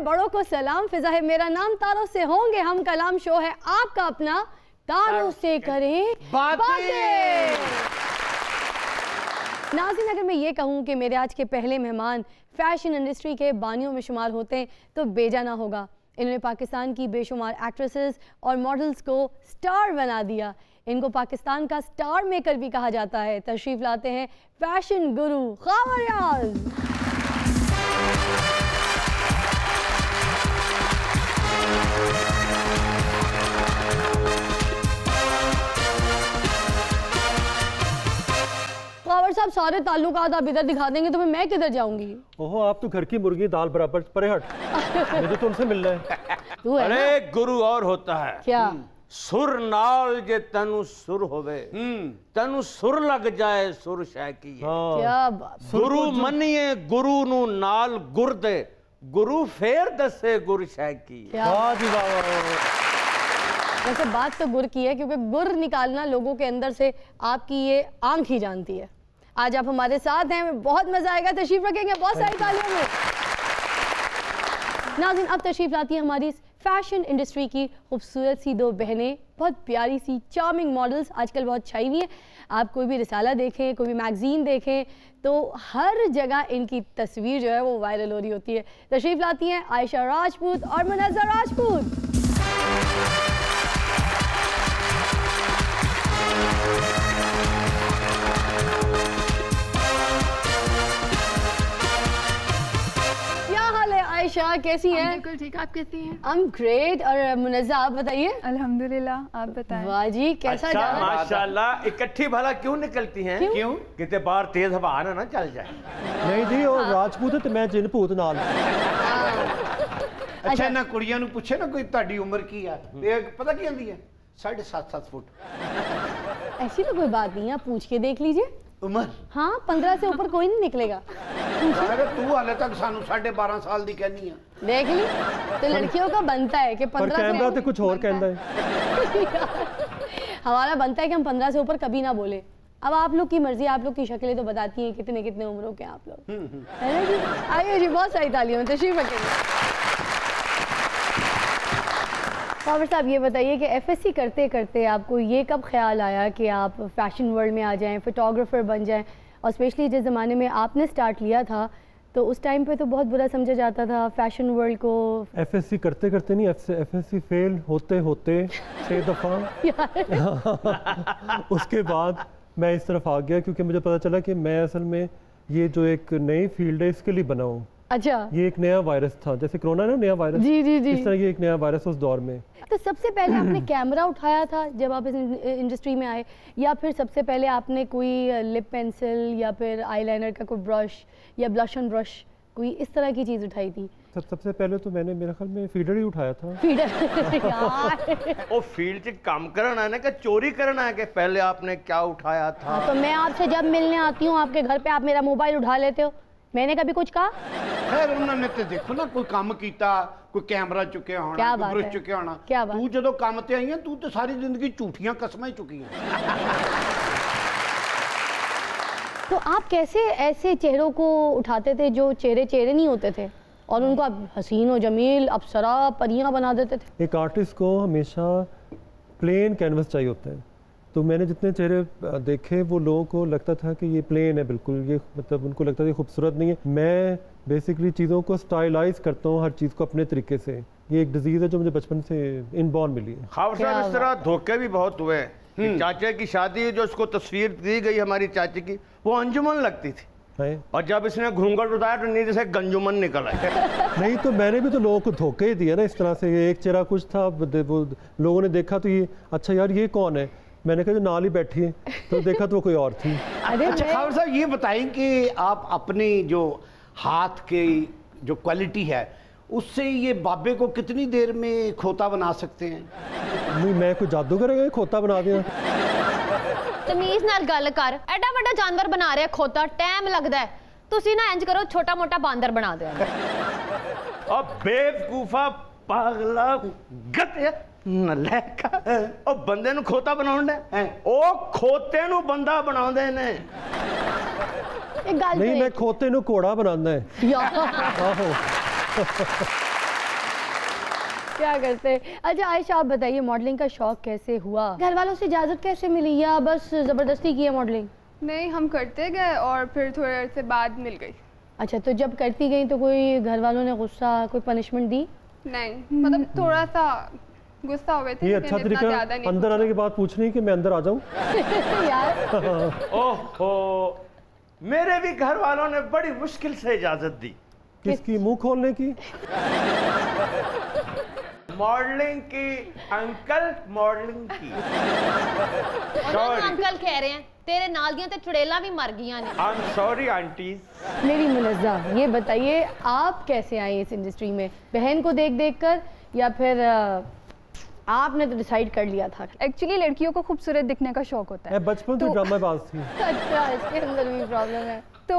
बड़ों को सलाम, फिजा है मेरा नाम, तारों से होंगे हम कलाम, शो है आपका अपना, तारों से करें बातें। नाज़रीन, अगर मैं ये कहूँ कि मेरे आज के पहले मेहमान फैशन इंडस्ट्री के बानियों में शुमार होते हैं तो बेजा ना होगा। इन्होंने पाकिस्तान की बेशुमार एक्ट्रेसेस और मॉडल्स को स्टार बना दिया। इनको पाकिस्तान का स्टार मेकर भी कहा जाता है। तशरीफ लाते हैं फैशन गुरु ख्वावर रियाज। ख्वावर साहब, सारे ताल्लुकात आप इधर दिखा देंगे तो मैं किधर जाऊंगी? ओहो, आप तो घर की मुर्गी दाल बराबर, परे हट। मुझे तो उनसे मिलना है। तू है अरे गुरु और होता है क्या? सुर नाल जे तनु सुर होवे, तनु सुर लग जाए सुर शै की। क्या बात। गुरु मनिए गुरु नु नाल गुर दे, गुरु फेर दसे गुर शै की। वैसे बात तो गुर की है, क्योंकि गुर निकालना लोगों के अंदर से आपकी ये आंख ही जानती है। आज आप हमारे साथ हैं, बहुत मजा आएगा। तशरीफ रखेंगे बहुत सारी तालियों में। नाज़रीन, अब तशरीफ लाती है हमारी फैशन इंडस्ट्री की खूबसूरत सी दो बहनें, बहुत प्यारी सी चार्मिंग मॉडल्स आजकल बहुत छाई हुई हैं। आप कोई भी रिसाला देखें, कोई भी मैगजीन देखें तो हर जगह इनकी तस्वीर जो है वो वायरल हो रही होती है। तशरीफ लाती हैं आयशा राजपूत और मुनज़्ज़र राजपूत। आयशा कैसी हैं? बिल्कुल ठीक, आप कैसी हैं? I'm great। और मुनज़्ज़ा आप बताइए। अल्हम्दुलिल्लाह, आप बताएं। वाह जी, कैसा जा रहा है? माशाल्लाह। इकट्ठी भला क्यों निकलती हैं? क्यों? कितने बार तेज हवा ना चल जाए। नहीं जी, वो राजपूत है तो मैं जिन भूत नाल। अच्छा, ना कुड़ियां नूं पूछे ना कोई ਤੁਹਾਡੀ उम्र की है, पता की आंदी है 7.5 फुट। ऐसी तो कोई बात नहीं है, आप पूछ के देख लीजिए उम्र। हाँ, 15 से ऊपर कोई नहीं निकलेगा। तू हाले तक सानू 12.5 साल दी कहनी है। देख ली, तो लड़कियों का बनता है कि 15 से कैमरा तो कुछ और कहता है। हमारा बनता है कि हम 15 से ऊपर कभी ना बोले। अब आप लोग की मर्जी, आप लोग की शक्लें तो बताती हैं कितने कितने उम्रों के आप लोग, है ना जी? आइए जी, बहुत सारी तालियों में तशरीफ रखेंगे। ख्वावर साहब, ये बताइए कि एफएससी करते करते आपको ये कब ख्याल आया कि आप फैशन वर्ल्ड में आ जाएं, फोटोग्राफर बन जाएं? और स्पेशली जिस ज़माने में आपने स्टार्ट लिया था तो उस टाइम पे तो बहुत बुरा समझा जाता था फैशन वर्ल्ड को। एफएससी करते करते नहीं, एफएससी फेल होते होते 6 दफ़ा उसके बाद मैं इस तरफ आ गया, क्योंकि मुझे पता चला कि मैं असल में ये जो एक नई फील्ड है इसके लिए बना हूँ। अच्छा, ये एक नया वायरस था, जैसे कोरोना ना नया वायरस। जी जी जी, इस तरह ये एक नया वायरस उस दौर में। तो सबसे पहले आपने कैमरा उठाया था जब आप इस इंडस्ट्री में आए, या फिर सबसे पहले आपने कोई लिप पेंसिल या फिर आईलाइनर का कोई ब्रश या ब्लश ऑन ब्रश कोई इस तरह की चीज़ उठाई थी? सबसे पहले तो मैंने मेरे ख्याल में फीडर ही उठाया था। फीडर यार, ओ फील्ड से काम करना है ना कि चोरी करना है? कि पहले आपने क्या उठाया था? तो मैं आपसे जब मिलने आती हूँ आपके घर पे, आप मेरा मोबाइल उठा लेते हो। मैंने कभी कुछ कहा? खैर उन्होंने तो देखो ना कोई काम कीता, कोई कैमरा चुके होना, कोई ब्रश चुके होना। क्या बात? तू जो काम ते आई है, तू तो सारी जिंदगी झूठियां कसमें चुकी है। तो आप कैसे ऐसे चेहरों को उठाते थे जो चेहरे नहीं होते थे और उनको आप हसीन और जमील अप्सरा परियां बना देते थे? एक आर्टिस्ट को हमेशा प्लेन कैनवस चाहिए होता है, तो मैंने जितने चेहरे देखे वो लोगों को लगता था कि ये प्लेन है बिल्कुल, ये मतलब उनको लगता था ये खूबसूरत नहीं है। मैं बेसिकली चीज़ों को स्टाइलाइज करता हूँ हर चीज़ को अपने तरीके से। ये एक डिजीज़ है जो मुझे बचपन से इनबॉर्न मिली है। ख्वावर साहब, इस तरह धोखे भी बहुत हुए। चाचे की शादी जो उसको तस्वीर दी गई हमारी चाची की, वो अंजुमन लगती थी, और जब इसने घूंघट उठाया तो नीचे से गंजुमन निकल आए। नहीं, तो मैंने भी तो लोगों को धोखे ही दिया ना इस तरह से। एक चेहरा कुछ था, वो लोगों ने देखा तो ये अच्छा यार ये कौन है, मैंने कहा जो नाल ही बैठी है, तो देखा तो वो कोई और थी। अच्छा ख्वावर साहब, ये बताएं कि आप अपनी जो हाथ की जो क्वालिटी है उससे ये बाबे को कितनी देर में खोता बना सकते हैं? नहीं, मैं कोई जादूगर खोता बना दिया। तमीज नाल गल कर, एडा बड़ा जानवर बना रहे खोता, टाइम लगता है। तुसी ना इंज करो, छोटा मोटा बांदर बना दो। अब बेवकूफा पागला गत नलैका ओ बंदे नु खोता बनाउंदा है, ओ खोते नु बंदा बनाउंदे ने। नहीं, मैं खोते नु घोड़ा बनांदा है। यार आहो क्या करते। अच्छा आयशा आप बताइए मॉडलिंग का शौक कैसे हुआ, घर वालों से इजाज़त कैसे मिली या बस ज़बरदस्ती की है मॉडलिंग? नहीं, हम करते गए और फिर थोड़े अरसे बाद मिल गई। अच्छा तो जब करती गई तो कोई घर वालों ने गुस्सा कोई पनिशमेंट दी? नहीं, मतलब थोड़ा सा गुस्सा हुए थे। ये अच्छा तरीका अंदर आने के बाद पूछने की मैं अंदर आ जाऊं। यार ओहो, मेरे भी घर वालों ने बड़ी मुश्किल से इजाजत दी। किसकी? मुंह खोलने की? मॉडलिंग की अंकल, मॉडलिंग की। अंकल कह रहे हैं तेरे नाल दियां ते चुड़ैलां भी मर गईयां ने। I am sorry aunty. मेरी मुनज़्ज़ा ये बताइए आप कैसे आई इस इंडस्ट्री में, बहन को देख देख कर या फिर आपने तो डिसाइड कर लिया था? एक्चुअली लड़कियों को खूबसूरत दिखने का शौक होता है। बचपन से ड्रामाबाज थी। अच्छा इसके अंदर भी प्रॉब्लम है। तो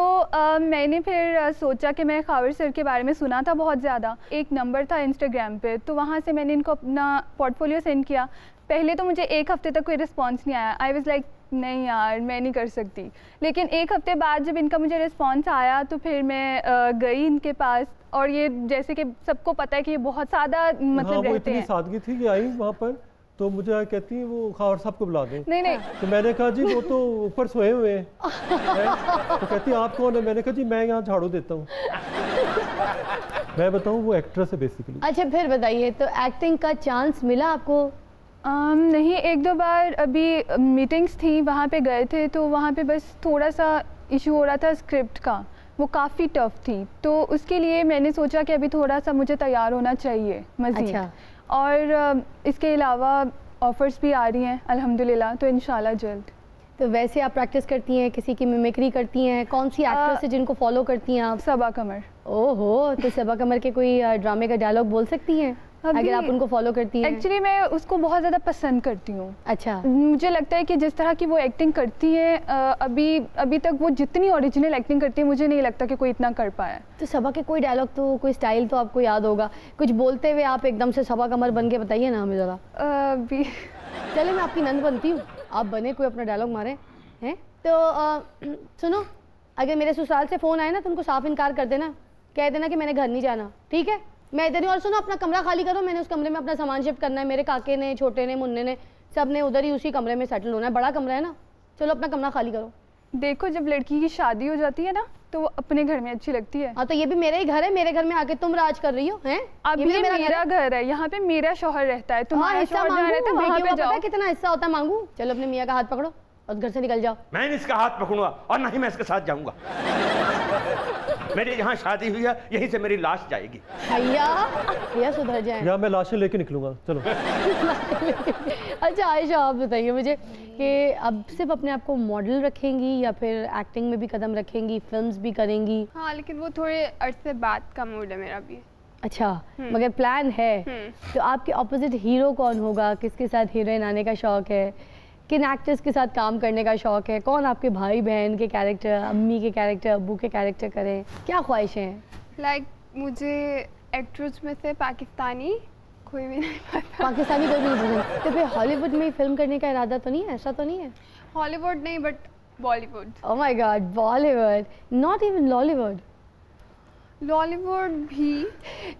मैंने फिर सोचा कि मैं खावर सर के बारे में सुना था बहुत ज़्यादा, एक नंबर था इंस्टाग्राम पे, तो वहाँ से मैंने इनको अपना पोर्टफोलियो सेंड किया। पहले तो मुझे एक हफ्ते तक कोई रिस्पांस नहीं आया। आई वाज लाइक नहीं यार मैं नहीं कर सकती, लेकिन एक हफ्ते बाद जब इनका मुझे रिस्पांस आया तो फिर मैं गई इनके पास। और ये जैसे कि सबको पता है कि ये बहुत सादा मतलब हाँ, वो रहते इतनी हैं। सादगी थी कि आई वहाँ पर तो मुझे कहती है वो खावर साहब को बुला दें। नहीं तो मैंने कहा जी वो तो ऊपर सोए हुए हैं। तो कहती है आप कौन है? मैंने कहा जी मैं यहाँ झाड़ू देता हूँ। मैं बताऊँ वो एक्ट्रेस है बेसिकली। अच्छा फिर बताइए तो एक्टिंग का चांस मिला आपको? नहीं, एक दो बार अभी मीटिंग्स थी वहाँ पे गए थे, तो वहाँ पे बस थोड़ा सा इशू हो रहा था स्क्रिप्ट का, वो काफ़ी टफ थी, तो उसके लिए मैंने सोचा कि अभी थोड़ा सा मुझे तैयार होना चाहिए मज़ीद। अच्छा। और इसके अलावा ऑफ़र्स भी आ रही हैं अल्हम्दुलिल्लाह, तो इंशाल्लाह जल्द। तो वैसे आप प्रैक्टिस करती हैं, किसी की मिमिक्री करती हैं? कौन सी एक्ट्रेस है जिनको फॉलो करती हैं आप? सबा कमर। ओहो, तो सबा कमर के कोई ड्रामे का डायलॉग बोल सकती हैं अगर आप उनको फॉलो करती हैं? एक्चुअली मैं उसको बहुत ज़्यादा पसंद करती हूँ। अच्छा। मुझे लगता है कि जिस तरह की वो एक्टिंग करती है अभी तक वो जितनी ओरिजिनल एक्टिंग करती है मुझे नहीं लगता कि कोई इतना कर पाया। तो सबा के कोई डायलॉग तो कोई स्टाइल तो आपको याद होगा, कुछ बोलते हुए आप एकदम से सबा कमर बन के बताइए ना हमें ज़रा। अभी चले मैं आपकी नंद बनती हूँ, आप बने कोई अपना डायलॉग मारे हैं तो सुनो, अगर मेरे ससुराल से फ़ोन आए ना तो उनको साफ इनकार कर देना, कह देना कि मैंने घर नहीं जाना, ठीक है? मैं इधर ही। और सुनो अपना कमरा खाली करो, मैंने उस कमरे में अपना सामान शिफ्ट करना है। मेरे काके ने, छोटे ने, मुन्ने ने, सब ने उधर ही उसी कमरे में सेटल होना है, बड़ा कमरा है ना। चलो अपना कमरा खाली करो। देखो जब लड़की की शादी हो जाती है ना तो वो अपने घर में अच्छी लगती है। हाँ तो ये भी मेरा ही घर है, मेरे घर में आके तुम राज कर रही हो हैं? अब ये मेरा घर है, यहाँ पे मेरा शौहर रहता है, तुम्हारा शौहर जहाँ रहता है वहाँ पे जाओ। कितना हिस्सा होता है मांगू? चलो अपने मियाँ का हाथ पकड़ो और घर से निकल जाओ। मैं इसका हाथ पकड़ूंगा और ना ही मैं इसके साथ जाऊंगा। मेरी जहाँ शादी हुई है यहीं से मेरी लाश जाएगी। भैया सुधर जाए या मैं लाशें लेके निकलूंगा। चलो। अच्छा आयशा आप बताइए मुझे कि अब सिर्फ अपने आप को मॉडल रखेंगी या फिर एक्टिंग में भी कदम रखेंगी, फिल्म्स भी करेंगी? हाँ लेकिन वो थोड़े अरसे बाद का मूड है मेरा भी। अच्छा मगर प्लान है। तो आपके ऑपोजिट हीरो कौन होगा? किसके साथ हीरोइन आने का शौक है? किन एक्टर्स के साथ काम करने का शौक है? कौन आपके भाई बहन के कैरेक्टर, अम्मी के कैरेक्टर, अब्बू के कैरेक्टर करें? क्या ख्वाहिशें हैं? लाइक मुझे एक्ट्रेस में से पाकिस्तानी कोई भी नहीं पता। पाकिस्तानी कोई भी नहीं पसंद? तो फिर हॉलीवुड में ही फिल्म करने का इरादा तो नहीं है? ऐसा तो नहीं है? हॉलीवुड नहीं but Bollywood. Oh my god, Bollywood, not even Lollywood? Lollywood भी।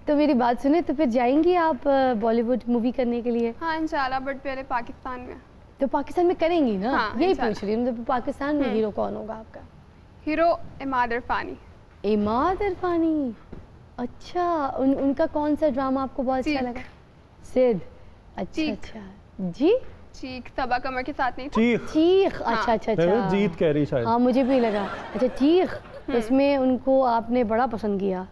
तो मेरी बात सुने, तो फिर जाएंगी आप बॉलीवुड मूवी करने के लिए? हाँ इंशाल्लाह, बट पहले पाकिस्तान में। तो पाकिस्तान में करेंगी ना? हाँ, यही पूछ रही हूँ। तो पाकिस्तान में हीरो कौन होगा आपका? हीरो इमाद इरफानी। इमाद इरफानी, अच्छा। उनका कौन सा ड्रामा आपको बहुत अच्छा लगा? सिद्ध। अच्छा अच्छा जी। चीख सबा कमर के साथ नहीं था? चीख। अच्छा अच्छा अच्छा। जीत कह रही शायद। हाँ मुझे भी लगा। अच्छा चीख, उसमें उनको आपने बड़ा पसंद किया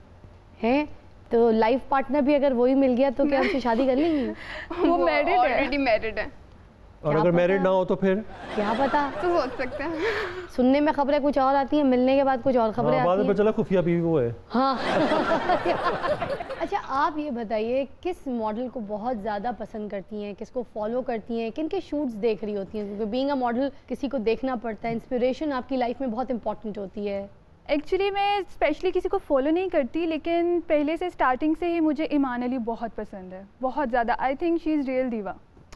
है? तो लाइफ पार्टनर भी अगर वही मिल गया तो क्या उनसे शादी कर लेंगी? वो मैरिड है, ऑलरेडी मैरिड है। और अगर मैरिड ना हो तो फिर क्या पता, तो सोच सकते हैं। सुनने में खबरें कुछ और आती हैं, मिलने के बाद कुछ और खबरें आती हैं। बाद में पता चला खुफिया बीवी वो है। हाँ। अच्छा आप ये बताइए किस मॉडल को बहुत ज़्यादा पसंद करती हैं, किसको फॉलो करती हैं, किन के शूट्स देख रही होती हैं? क्योंकि बीइंग अ मॉडल किसी को देखना पड़ता है, इंस्पिरेशन आपकी लाइफ में बहुत इंपॉर्टेंट होती है। एक्चुअली मैं स्पेशली किसी को फॉलो नहीं करती, लेकिन पहले से स्टार्टिंग से ही मुझे ईमान अली बहुत पसंद है, बहुत ज़्यादा। I think she is real दीवा।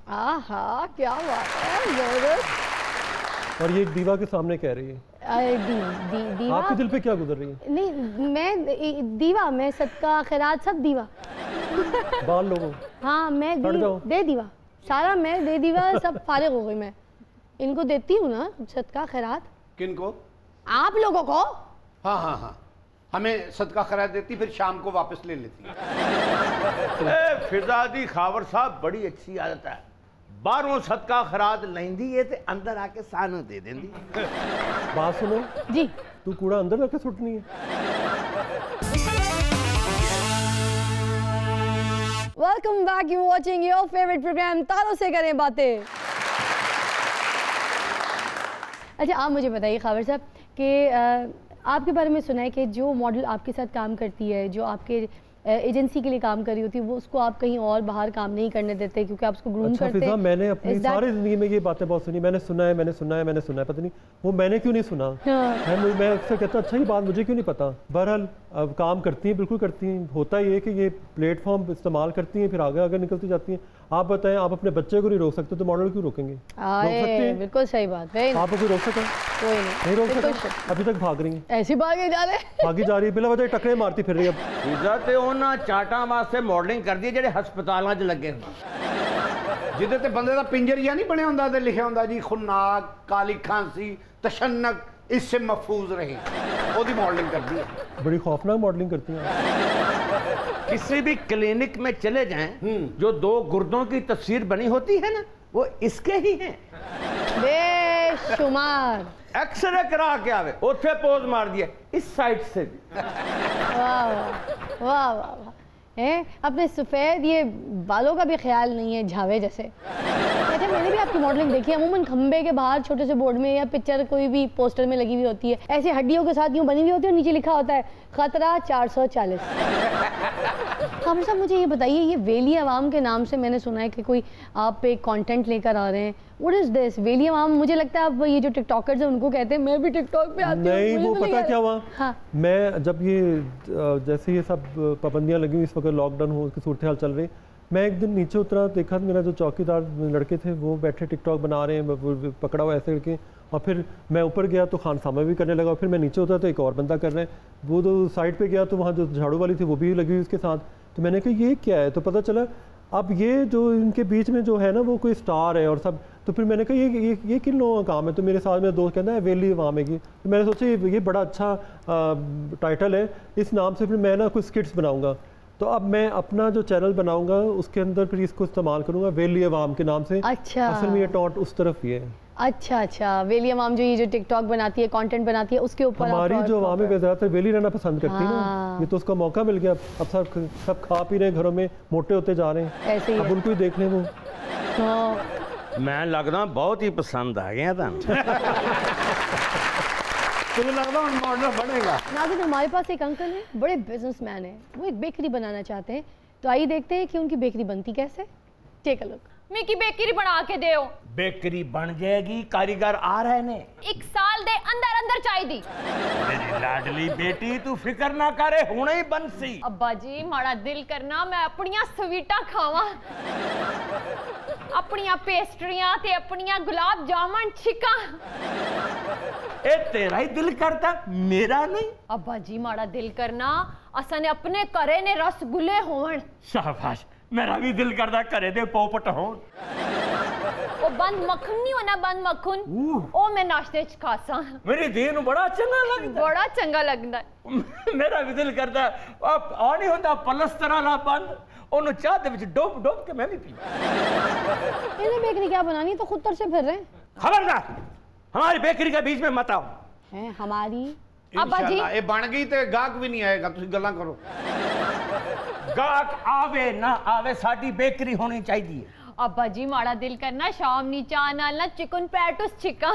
आहा क्या बात है, जबरदस्त। और ये एक दीवा के सामने कह रही है। दीवा आपके दिल पे क्या गुजर रही है? नहीं मैं दीवा, मैं सदका खैरात सब दीवा। बाल लोगों हाँ मैं हट जाओ। दे दीवा सारा, मैं दे दीवा, सब फारिग हो गई मैं। इनको देती हूँ ना सदका खैरात। किनको? आप लोगों को। हाँ हाँ हाँ, हमें सदका खैरात देती, फिर शाम को वापस ले लेती। फिजा दी खावर साहब बड़ी अच्छी आदत है, बाहरों सदका खैरात लेंदी है ते अंदर आके सानू दे देंदी। बात सुनो जी, तू कूड़ा अंदर रख के सुटनी है। Welcome back, you watching your favourite programme तारों से करें बातें। अच्छा आप मुझे बताइए खावर साहब कि आपके बारे में सुना है कि जो मॉडल आपके साथ काम करती है, जो आपके एजेंसी के लिए काम कर रही होती है, वो उसको आप कहीं और बाहर काम नहीं करने देते क्योंकि आप उसको ग्रूम अच्छा करते फिजा, हैं। मैंने अपनी सारी जिंदगी में ये बातें बहुत सुनी, मैंने सुना है, पता नहीं वो मैंने क्यों नहीं सुना है। मैं अक्सर कहता अच्छा ये बात मुझे क्यों नहीं पता। बहरहाल अब काम करती हैं, बिल्कुल करती हैं। होता ये कि ये प्लेटफॉर्म इस्तेमाल करती हैं, फिर आगे आगे निकलती जाती हैं। आप बताएं, आप अपने बच्चे को नहीं रोक सकते तो मॉडल क्यों रोकेंगे? रोक सकते हैं? बिल्कुल सही बात है। आप कोई रोक सका? कोई नहीं रोक सका, अभी तक भाग रही हैं, ऐसी भागे जा रहे। भागी जा रही है, बिला वजह टकरे मारती फिर रही है। फिजा ते उन्हां चाटां वास्ते मॉडलिंग करदी जेडे हस्पतालां 'च लगे हुंदे, जिदे ते बंदे दा पिंजर जिहा नहीं बनया हुंदा ते लिखिया हुंदा जी खुन्नाक, काली खांसी, तशन्नक, इससे महफूज रहे, ओदी मॉडलिंग करती है। बड़ी खौफनाक मॉडलिंग करती हैं। किसी भी क्लिनिक में चले जाएं, जो 2 गुर्दों की तस्वीर बनी होती है ना, वो इसके ही हैं। बेशुमार। एक्सरे करा के आवे, उठे पोज मार दिए, इस साइड से भी। वाह वाह वाह वाह। अपने सफ़ेद ये बालों का भी ख्याल नहीं है, झावे जैसे। अच्छा मैंने भी आपकी मॉडलिंग देखी है, अमूमन खंबे के बाहर छोटे से बोर्ड में या पिक्चर कोई भी पोस्टर में लगी हुई होती है, ऐसे हड्डियों के साथ यूँ बनी हुई होती है और नीचे लिखा होता है खतरा 440। खाबर साहब मुझे ये बताइए, ये वेली अवाम के नाम से मैंने सुना है कि कोई आप पे कंटेंट लेकर आ रहे हैं। व्हाट इज दिस वेली अवाम? मुझे लगता है अब ये जो टिकटॉकर्स हैं उनको कहते हैं, मैं भी टिकटॉक पे आती हूँ। नहीं वो पता क्या हुआ, हाँ। मैं जब ये जैसे ये सब पाबंदियां लगी, इस वक्त लॉकडाउन हो की सूरत हाल चल रही, मैं एक दिन नीचे उतरा, देखा मेरा जो चौकीदार लड़के थे वो बैठे टिकटॉक बना रहे हैं, पकड़ा हुआ ऐसे करके, और फिर मैं ऊपर गया तो खान सामा भी करने लगा, फिर मैं नीचे उतरा तो एक और बंदा कर रहे हैं, वो तो साइड पे गया तो वहाँ जो झाड़ू वाली थी वो भी लगी हुई उसके साथ। तो मैंने कहा ये क्या है, तो पता चला अब ये जो इनके बीच में जो है ना वो कोई स्टार है और सब। तो फिर मैंने कहा ये किन लोगों का काम है? तो मेरे साथ मेरा दोस्त कहता है वेली अवाम है की। तो मैंने सोचा ये बड़ा अच्छा टाइटल है, इस नाम से फिर मैं ना कुछ स्किट्स बनाऊँगा। तो अब मैं अपना जो चैनल बनाऊंगा उसके अंदर फिर इसको इस्तेमाल करूंगा वेली अवाम के नाम से। अच्छा। असल में ये टॉट उस तरफ ही है। अच्छा अच्छा, वेली अवाम जो ये जो टिकटॉक बनाती है, कंटेंट बनाती है, उसके ऊपर हमारी जो अवाम है ज़्यादातर वेली रहना पसंद करती है ना, ये तो उसका मौका मिल गया। अब सब खा पी रहे हैं, घरों में मोटे होते जा रहे हैं, ऐसे ही अब उनको ही देख लें वो। मैं लगदा बहुत ही पसंद आ गया था। तुम्हें लगता है मॉडल बनेगा? नाज़रीन हमारे पास एक अंकल हैं, बड़े बिजनेसमैन हैं, वो एक बेकरी बनाना चाहते हैं, तो आइए देखते हैं कि उनकी बेकरी बनती कैसे। Take a look. Mickey bakery बना के दे। बेकरी बन जाएगी, कारीगर आ रहे ने, 1 साल दे अंदर अंदर चाहिए। मेरी लाडली बेटी तू फिक्र ना करे, हुणे ही बन सी। अब्बा जी माड़ा दिल करना मैं अपनिया स्वीटा खावा, अपनिया पेस्ट्रियां ते अपनिया गुलाब जामुन छिका। ए तेरा ही दिल करता, मेरा नहीं। अब्बा जी माड़ा दिल करना, असा ने अपने करे ने रसगुल्ले होवन। शाबाश, मेरा भी दिल करता करे दे पोपट होन। ओ बंद मक्खन नहीं होना, बंद मक्खन ओ मैं नाश्ते च खासा। मेरी धी नूं बड़ा चंगा लगदा, बड़ा चंगा लगदा है। मेरा भी दिल करदा आ नहीं होंदा पलस्तर वाला बंद, ओनू चाह दे विच डोब डोब के मैं भी पी। इन्हें बेकरी क्या बनानी, तो खुद तर से फिर रहे हैं। खबरदार हमारी बेकरी के बीच में मत आओ। हैं हमारी अब्बा जी ये बन गई तो गाहक भी नहीं आएगा, तुम गल्लां करो। गाहक आवे ना आवे, साडी बेकरी होनी चाहिए। अब्बा जी माड़ा दिल करना, शाम नी चाह नाल ना चिकन पैटूस छिका।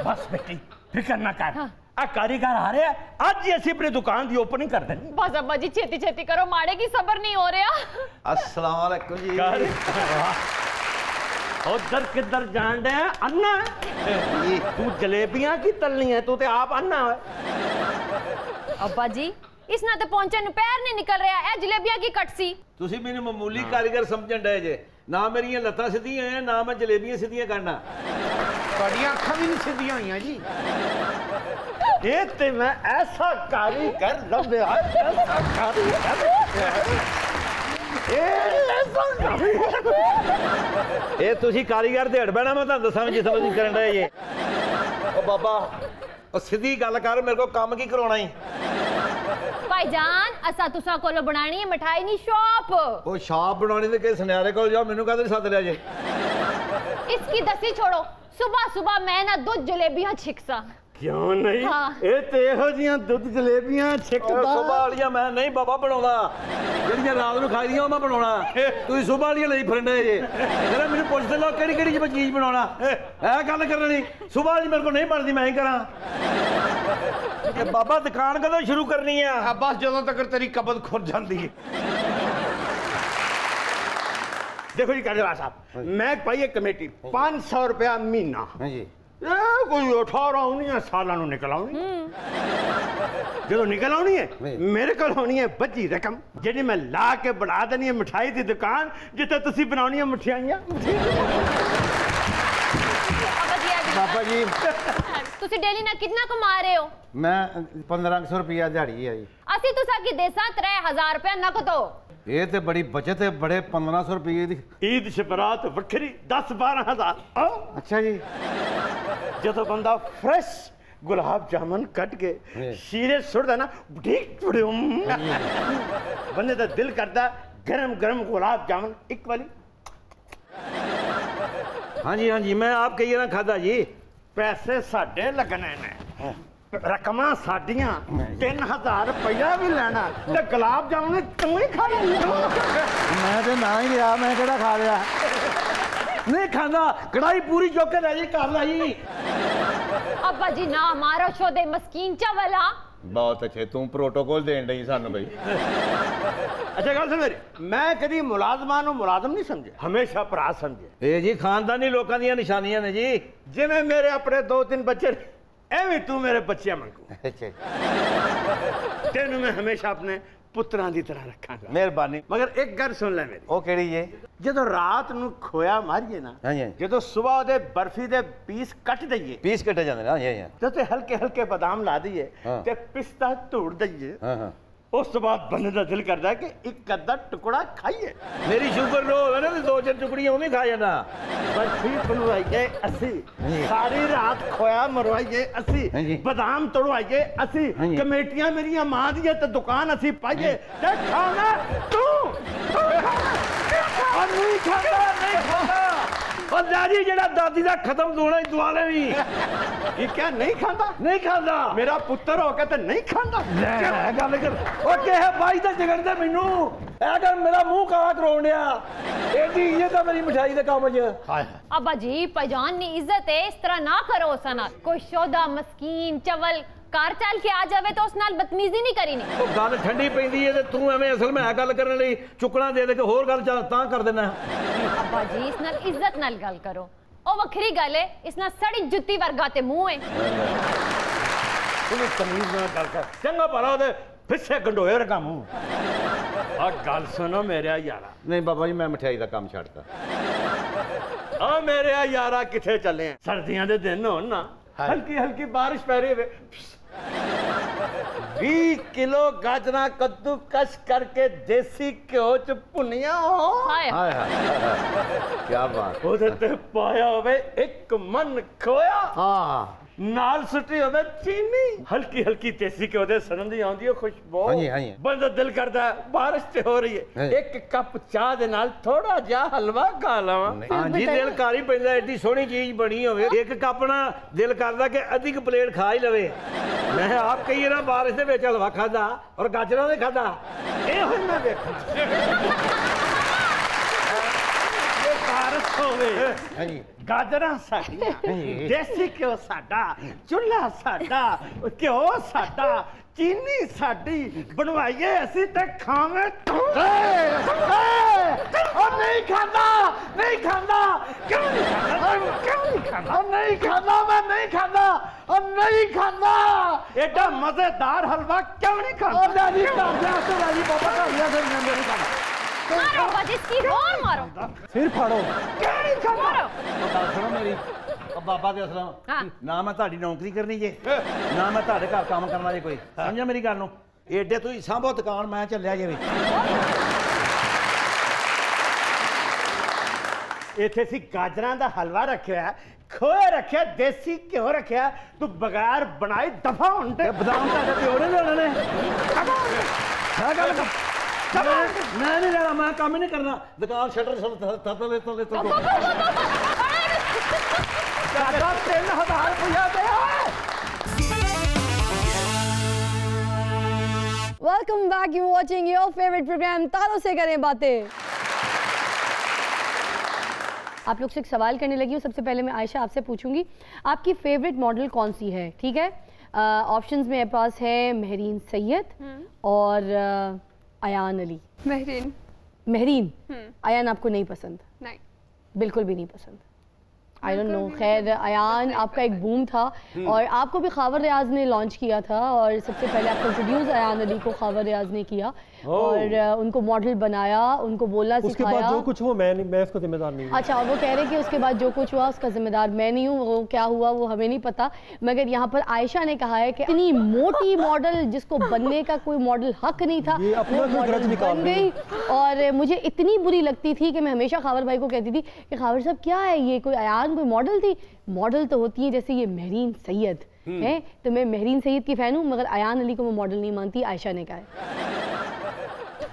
बस बेटी फिक्र ना कर, आ कारीगर आ रहे हैं, आज ही असी अपनी दुकान की ओपनिंग कर देनी। बस अब्बा जी छेती छेती करो, माड़े की सबर नहीं हो रहा। अस्सलाम वालेकुम जी। उधर किधर जान रहे हैं अन्ना? तू जलेबियां की तलनी है, तू तो आप अन्ना है। अब्बा जी इस ना तो पहुंचे नु पैर नहीं निकल रहा है, जलेबियां की कटसी। तुसी मैंने मामूली कारीगर समझन डे जे, ना मेरियां लत्तां सीधियां हैं, ना मैं जलेबियां सीधियां करना। ਤੁਹਾਡੀਆਂ ਅੱਖਾਂ ਵੀ ਨਹੀਂ ਸਿੱਧੀਆਂ ਹੋਈਆਂ जी। ये ते मैं ऐसा कारीगर लभ्या, ऐसा कारीगर ਇਹ ਤੁਸੀਂ ਕਾਰੀਗਰ ਤੇ ਹੜ ਬਹਿਣਾ, ਮੈਂ ਤੁਹਾਨੂੰ ਦੱਸਾਂ ਜਿਸ ਤਰ੍ਹਾਂ ਤੁਸੀਂ ਕਰਨ ਰਹੇ ਜੇ। ਉਹ ਬਾਬਾ ਉਹ ਸਿੱਧੀ ਗੱਲ ਕਰ, ਮੇਰੇ ਕੋਲ ਕੰਮ ਕੀ ਕਰਾਉਣਾ ਈ? ਭਾਈਜਾਨ ਅਸਾਂ ਤੁਸਾਂ ਕੋਲੋਂ ਬਣਾਣੀ ਹੈ ਮਠਾਈ ਨਹੀਂ ਸ਼ਾਪ। ਉਹ ਛਾਪ ਬਣਾਉਣੀ ਤੇ ਕਿਸੇ ਸੁਨਿਆਰੇ ਕੋਲ ਜਾਓ, ਮੈਨੂੰ ਕਾਹਦੇ ਸੱਦ ਲਿਆ ਜੇ? इसकी दसी छोड़ो, सुबह सुबह मैं ना 2 जलेबियां छिकसा। क्यों नहीं? हाँ। ਇਹ ਤੇ ਇਹੋ ਜੀਆਂ ਦੁੱਧ ਜਲੇਬੀਆਂ ਛਿੱਕਦਾ। ਸੁਬਹ ਵਾਲੀਆਂ ਮੈਂ ਨਹੀਂ ਬਾਬਾ ਬਣਾਉਂਦਾ, ਜਿਹੜੀਆਂ ਰਾਤ ਨੂੰ ਖਾਈਦੀਆਂ ਉਹ ਮੈਂ ਬਣਾਉਣਾ। ਤੁਸੀਂ ਸੁਬਹ ਵਾਲੀਆਂ ਲਈ ਫਿਰਦੇ ਜੇ। ਜਿਹੜਾ ਮੈਨੂੰ ਪੁੱਛਦੇ ਲੋਕ ਕਿਹੜੀ ਕਿਹੜੀ ਚੀਜ਼ ਬਣਾਉਣਾ, ਇਹ ਗੱਲ ਕਰਨੀ। ਸੁਬਹ ਵਾਲੀ ਮੇਰੇ ਕੋਲ ਨਹੀਂ ਬਣਦੀ, ਮੈਂ ਹੀ ਕਰਾਂ। ਬਾਬਾ ਦੁਕਾਨ ਕਦੋਂ ਸ਼ੁਰੂ ਕਰਨੀ ਆ? ਬਸ ਜਦੋਂ ਤੱਕ ਤੇਰੀ ਕਬਦ ਖੁਰ ਜਾਂਦੀ ਹੈ। देखो जी काजरा साहब, मैं पाई है कमेटी 500 रुपया महीना। हाँ जी। कोई 18-19 साल निकल आनी जो निकल आनी है मेरे को होनी है बची रकम जी मैं ला के बना देनी है मिठाई की दुकान जिते तुसी बनानी है मिठाइयां। बाबा जी तुसी डेली ना कितना कमा रहे हो? मैं 1500 रुपया दिहाड़ी है जी। ਅਸੀਂ ਤੁਸਾਂ ਕੀ ਦੇਸਾਂ 3000 ਰੁਪਏ ਨਕਦ ਹੋ। ਇਹ ਤੇ ਬੜੀ ਬਚਤ ਹੈ, ਬੜੇ 1500 ਰੁਪਏ ਦੀ। ईद शबरात वखरी 10-12 हज़ार। ਅੱਛਾ ਜੀ। जो बंदा फ्रेश गुलाब जामुन कट के शीरे सुटदा ना बंदे का दिल करता गरम गरम गुलाब जामुन एक वाली। हाँ जी हाँ जी, मैं आप कहिए ना खादा जी। पैसे साडे लगने ने, रकमा साडियां 3000 रुपया भी लेना ते गुलाब जामुन तू ही खा ले। मैं तो ना ही लिया, मैं केड़ा खा लिया? नहीं खांदा, कढ़ाई पूरी चुक के ले जी घर लाई। अब्बा जी ना मारो शोदे मस्कीन चावला। बहुत अच्छे, तू प्रोटोकॉल देन रही सानू भाई। अच्छा गल सुन मेरी, मैं कभी मुलाजमा नूं मुलाजम नहीं समझे, हमेशा भरा समझे। ए जी खानदानी लोकां दी निशानियां ने जी। जिवें मेरे अपने 2-3 बच्चे एवं तू मेरे बच्चे मंगू। तेनू मैं हमेशा अपने पुत्रां दी तरह रखांगा। मेहरबानी। मगर एक गल सुन ले मेरी, ओ केड़ी जे? ਜਦੋਂ ਰਾਤ ਨੂੰ ਖੋਇਆ ਮਾਰੀਏ ਨਾ, ਜਦੋਂ ਸਵੇਰ ਉਹਦੇ ਬਰਫੀ ਦੇ ਪੀਸ ਕੱਟ ਦਈਏ, ਪੀਸ ਕੱਟੇ ਜਾਂਦੇ ਨੇ। ਹਾਂ ਜੀ ਹਾਂ। ਤੇ ਹਲਕੇ ਹਲਕੇ ਬਦਾਮ ਲਾ ਦਈਏ ਤੇ ਪਿਸਤਾ ਧੂੜ ਦਈਏ। ਹਾਂ ਹਾਂ। ਉਸ ਤੋਂ ਬਾਅਦ ਬੰਦੇ ਦਾ ਦਿਲ ਕਰਦਾ ਕਿ ਇੱਕ ਅੱਧਾ ਟੁਕੜਾ ਖਾਈਏ। ਮੇਰੀ ਸ਼ੂਗਰ ਲੋ ਹੋਵੇ ਨਾ ਤੇ 2-4 ਟੁਕੜੀਆਂ ਉਹ ਵੀ ਖਾ ਜਾਣਾ। ਬਰਫੀ ਬਣਵਾਈਏ ਅਸੀਂ, ਸਾਰੀ ਰਾਤ ਖੋਇਆ ਮਰਵਾਈਏ ਅਸੀਂ, ਬਦਾਮ ਤੜਵਾਈਏ ਅਸੀਂ, ਕਮੇਟੀਆਂ ਮੇਰੀਆਂ ਮਾਂ ਦੀਆਂ ਤੇ ਦੁਕਾਨ ਅਸੀਂ ਪਾਈਏ ਤੇ ਖਾਣਾ ਤੂੰ। नहीं खाता, नहीं खाता। और दादी जेड़ा दादी दा खत्म दोना ही दुआले भी। ये क्या नहीं खाता? नहीं खाता। मेरा पुत्र हो के ते नहीं खाता। गल कर। ओ के है भाई दा जगड़दे मेनू। ए कर मेरा मुंह काला करोड़िया। एडी इज्जत है मेरी मिठाई दे काम च। हाय। अब्बा जी पहचान नी इज्जत है, इस तरह ना करो सना। कोई शोदा मस्कीन चवल कार चल के आ जावे तो उस नाल बदतमीजी नहीं करी नहीं। ਉਹ ਗੱਲ ਠੰਡੀ ਪੈਂਦੀ ਹੈ ਤੇ ਤੂੰ ਐਵੇਂ ਅਸਲ ਮੈਂ ਗੱਲ ਕਰਨ ਲਈ ਚੁੱਕਣਾ ਦੇ ਦੇ ਕੇ ਹੋਰ ਗੱਲ ਤਾਂ ਕਰ ਦੇਣਾ। अब्बा जी इस नाल इज्जत नाल गल करो। ओ वखरी गल है, इस नाल सड़ी जुत्ती वर्गा ते मुंह है। तू तमीज नाल गल कर। चंगा भला ओदे पिछे गंडोए रखा मुंह। आ गल सुनो मेरे यारा। नहीं बाबा जी, मैं मिठाई का काम छੱਡਤਾ। आ मेरे यारा किथे चले हैं? सर्दियां दे दिन होन ना, हल्की हल्की बारिश पै रही है, 20 किलो गाजरा कद्दू कश करके देसी घ्यो च भुनिया हो। हाय हाय हाय, क्या बात। ओदे ते पाया होवे 1 मन खोया, हाँ नाल सुटी होवे चीनी, हल्की हल्की देसी घ्यो दे सड़न दी आउंदी है खुशबू। हाँ जी, हाँ जी। बंदा दिल करदा है बारिश ते हो रही है, 1 कप चाह दे नाल थोड़ा जिहा हलवा खा लवां। हाँ जी, दिल कर ही पैंदा, एडी सोहनी चीज बनी होवे। 1 कप ना दिल करदा कि अद्धी क प्लेट खा ही लवे। मैं आप कहिए ना बारिश दे विच हलवा खादा और गाजरां दे खादा, ਇਹ ਹੁਣ ਮੈਂ ਵੇਖਣਾ ਇਹ ਬਾਰਿਸ਼ ਹੋਵੇ, ਗਾਜਰਾਂ ਸਾਡੀਆਂ, ਦੇਸੀ ਘਿਓ ਸਾਡਾ, ਚੁੱਲ੍ਹਾ ਸਾਡਾ, ਘਿਓ ਸਾਡਾ, ਚੀਨੀ ਸਾਡੀ, ਬਣਵਾਈਏ ਅਸੀਂ ਤੇ ਖਾਵੇਂ ਤੂੰ। ਉਹ ਨਹੀਂ ਖਾਂਦਾ, ਨਹੀਂ ਖਾਂਦਾ, ਕਿਉਂ ਨਹੀਂ ਖਾਂਦਾ, ਕਿਉਂ ਨਹੀਂ ਖਾਂਦਾ, ਉਹ ਨਹੀਂ ਖਾਂਦਾ, मैं नहीं खाता, और नहीं खाता। एडा मजेदार हलवा क्यों नहीं खाता? दादी बाबा का मारो अब्बा जी, इसकी और मारो। फिर फाड़ो। क्यों नहीं खाता? मारो। सुनो मेरी बाबा दे असला हाँ। ना मैं ਤੁਹਾਡੀ ਨੌਕਰੀ ਕਰਨੀ ਜੇ, ਨਾ ਮੈਂ ਤੁਹਾਡੇ ਘਰ ਕੰਮ ਕਰਨਾ ਜੇ ਕੋਈ। ਸਮਝਿਆ ਮੇਰੀ ਗੱਲ ਨੂੰ? एडे तू सांभो दुकान मैं चलिया जे ਇੱਥੇ ਸੀ ਗਾਜਰਾਂ ਦਾ ਹਲਵਾ ਰੱਖਿਆ ਖੋਏ ਰੱਖਿਆ ਦੇਸੀ ਘਿਓ ਰੱਖਿਆ ਤੂੰ ਬਗੈਰ ਬਣਾਈ ਦਫਾ ਹੁਣ ਤੇ ਬਦਾਮ ਤਾਂ ਪਿਓ ਨੇ ਲੈਣੇ ਨੇ ਆ ਗੱਲ ਮੈਂ ਨਹੀਂ ਲੈਣਾ ਮੈਂ ਕੰਮ ਹੀ ਨਹੀਂ ਕਰਨਾ ਦੁਕਾਨ ਸ਼ਟਰ ਥੱਲੇ ਸਾਡਾ 3000 ਰੁਪਇਆ ਦੇ welcome back, you watching your favourite programme तारों से करें बातें। आप लोग से एक सवाल करने लगी हूँ। सबसे पहले मैं आयशा आपसे पूछूंगी, आपकी फेवरेट मॉडल कौन सी है? ठीक है, ऑप्शंस मेरे पास है महरीन सैयद और अयान अली। महरीन अयान आपको नहीं पसंद? नहीं, बिल्कुल भी नहीं पसंद। I don't know. खैर अयान आपका एक बूम था और आपको भी खावर रियाज ने लॉन्च किया था और सबसे पहले आपको इंट्रोड्यूस अयान अली को खावर रियाज ने किया और उनको मॉडल बनाया, उनको बोलना उसके सिखाया। बाद जो कुछ हुआ मैं उसका जिम्मेदार नहीं हूँ। अच्छा, वो कह रहे कि उसके बाद जो कुछ हुआ उसका जिम्मेदार मैं नहीं हूँ। वो क्या हुआ वो हमें नहीं पता, मगर यहाँ पर आयशा ने कहा है कि इतनी मोटी मॉडल जिसको बनने का कोई मॉडल हक नहीं था वो मॉडल बन गई। और मुझे इतनी बुरी लगती थी कि मैं हमेशा खावर भाई को कहती थी कि खावर साहब क्या है ये, कोई अयान कोई मॉडल थी? मॉडल तो होती है जैसे ये महरीन सैयद है, तो मैं महरीन सैयद की फैन हूँ, मगर अयान अली को मैं मॉडल नहीं मानती। आयशा ने कहा है।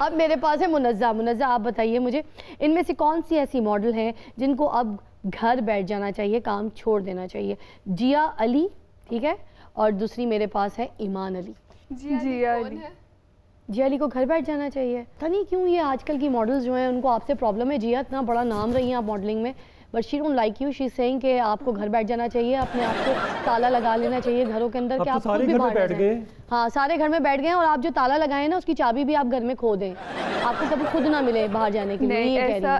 अब मेरे पास है मुनज़्ज़ा, आप बताइए मुझे इनमें से कौन सी ऐसी मॉडल है जिनको अब घर बैठ जाना चाहिए, काम छोड़ देना चाहिए? जिया अली, ठीक है, और दूसरी मेरे पास है ईमान अली। जिया अली को घर बैठ जाना चाहिए। पता नहीं क्यों ये आजकल की मॉडल्स जो हैं उनको आपसे प्रॉब्लम है। जिया इतना बड़ा नाम रही हैं आप मॉडलिंग में, but she don't like you. She saying कि आपको घर बैठ जाना चाहिए, अपने आप को ताला लगा लेना चाहिए घरों के अंदर। कि आप सारे घर में बैठ गए। हाँ, सारे घर में बैठ गए हैं और आप जो ताला लगाए ना उसकी चाबी भी आप घर में खो दें, आपको कभी खुद ना मिले बाहर जाने के लिए। नहीं,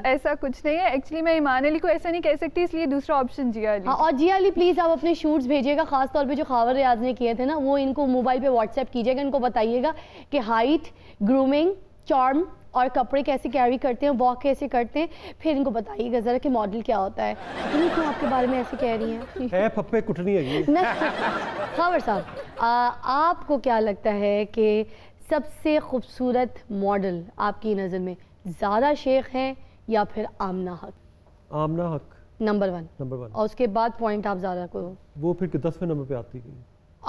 ऐसा कुछ नहीं है। एक्चुअली मैं ईमान अली को ऐसा नहीं कह सकती, इसलिए दूसरा ऑप्शन जिया अली। हाँ, और जिया अली प्लीज़ आप अपने शूट्स भेजिएगा, खास तौर पे जो खावर रियाज ने किए थे ना, वो इनको मोबाइल पे व्हाट्सएप कीजिएगा, इनको बताइएगा कि हाइट, ग्रूमिंग, चार्म और कपड़े कैसे कैरी करते हैं, वॉक कैसे करते हैं, फिर इनको बताइएगा ज़रा कि मॉडल क्या होता है। तुम क्यों आपके बारे में ऐसे कह रही हैं? है फप्पे कुटनी है ये। खावर साहब, आपको क्या लगता है कि सबसे खूबसूरत मॉडल आपकी नज़र में ज़ारा शेख हैं या फिर आमना हक? आमना हक नंबर वन। और उसके बाद पॉइंट आप ज़ारा को? वो फिर 10वें नंबर पे आती है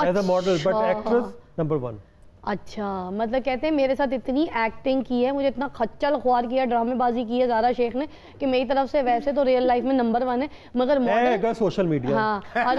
as a model, but actress number 1। अच्छा, मतलब कहते हैं मेरे साथ इतनी एक्टिंग की है, मुझे इतना खच्चल ख्वार किया, ड्रामेबाजी की है ज़ारा शेख ने कि मेरी तरफ से वैसे तो रियल लाइफ में नंबर 1 है, मगर मॉडल सोशल मीडिया। हाँ, और